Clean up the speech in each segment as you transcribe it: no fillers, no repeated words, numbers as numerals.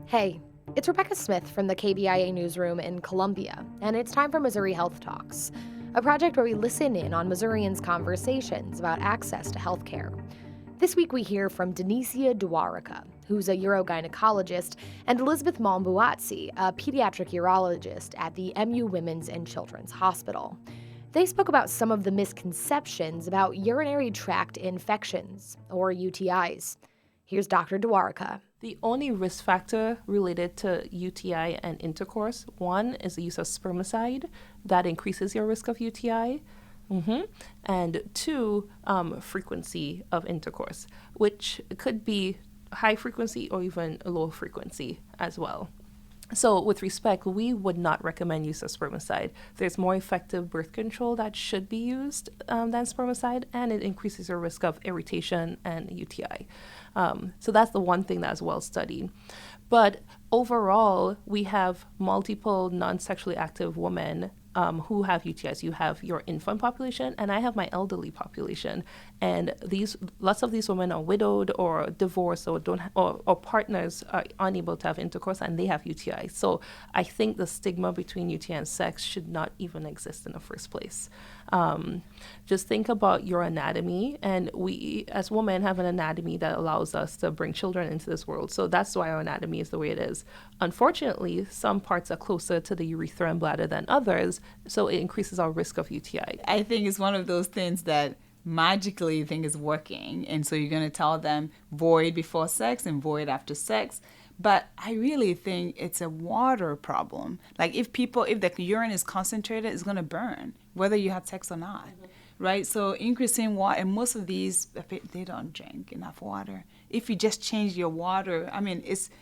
Hey, it's Rebecca Smith from the KBIA newsroom in Columbia, and it's time for Missouri Health Talks, a project where we listen in on Missourians' conversations about access to healthcare. This week we hear from Denicia Dwarica, who's a urogynecologist, and Elizabeth Malm-Buatsi, a pediatric urologist at the MU Women's and Children's Hospital. They spoke about some of the misconceptions about urinary tract infections, or UTIs. Here's Dr. Dwarica. The only risk factor related to UTI and intercourse, one is the use of spermicide. That increases your risk of UTI. And two, frequency of intercourse, which could be high frequency or even low frequency as well. So with respect, we would not recommend use of spermicide. There's more effective birth control that should be used than spermicide, and it increases your risk of irritation and UTI. So that's the one thing that's well studied. But overall, we have multiple non-sexually active women who have UTIs. You have your infant population, and I have my elderly population. And lots of these women are widowed or divorced or or partners are unable to have intercourse, and they have UTIs. So I think the stigma between UTI and sex should not even exist in the first place. Just think about your anatomy, and we as women have an anatomy that allows us to bring children into this world. So that's why our anatomy is the way it is. Unfortunately, some parts are closer to the urethra and bladder than others, so it increases our risk of UTI. I think it's one of those things that magically you think is working, and so you're going to tell them void before sex and void after sex. But I really think it's a water problem. Like if the urine is concentrated, it's going to burn, whether you have sex or not, right? So increasing water, and most of these, they don't drink enough water. If you just change your water,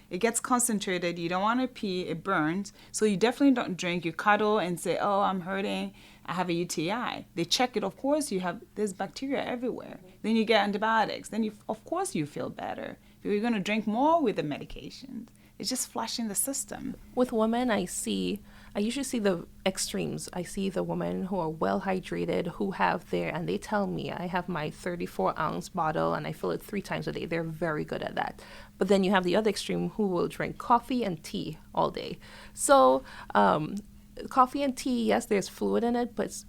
it gets concentrated. You don't want to pee, it burns. So you definitely don't drink. You cuddle and say, oh, I'm hurting, I have a UTI. They check it, of course, there's bacteria everywhere. Then you get antibiotics. Then of course you feel better. You're going to drink more with the medications. It's just flushing the system. With women, I usually see the extremes. I see the women who are well hydrated, and they tell me, I have my 34-ounce bottle and I fill it 3 times a day. They're very good at that. But then you have the other extreme who will drink coffee and tea all day. So coffee and tea, yes, there's fluid in it, but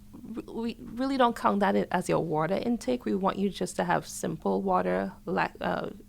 we really don't count that as your water intake. We want you just to have simple water,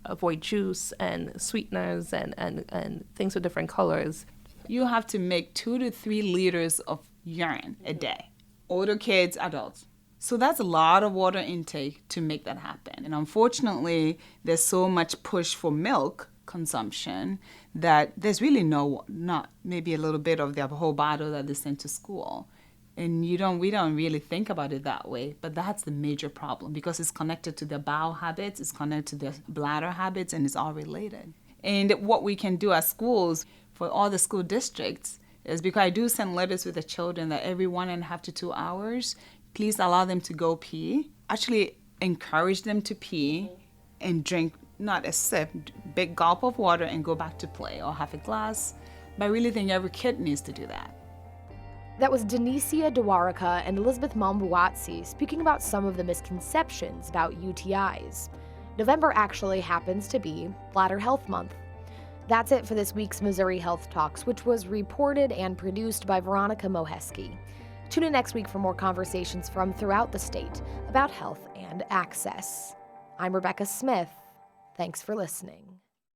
avoid juice and sweeteners and things with different colors. You have to make 2 to 3 liters of urine a day. Older kids, adults. So that's a lot of water intake to make that happen. And unfortunately, there's so much push for milk consumption that there's really not maybe a little bit of the whole bottle that they send to school. And we don't really think about it that way, but that's the major problem because it's connected to their bowel habits, it's connected to their bladder habits, and it's all related. And what we can do as schools for all the school districts is, because I do send letters with the children that every 1.5 to 2 hours, please allow them to go pee. Actually encourage them to pee and drink not a sip, big gulp of water and go back to play or have a glass. But I really think every kid needs to do that. That was Denicia Dwarica and Elizabeth Malm-Buatsi speaking about some of the misconceptions about UTIs. November actually happens to be Bladder Health Month. That's it for this week's Missouri Health Talks, which was reported and produced by Veronica Moheski. Tune in next week for more conversations from throughout the state about health and access. I'm Rebecca Smith. Thanks for listening.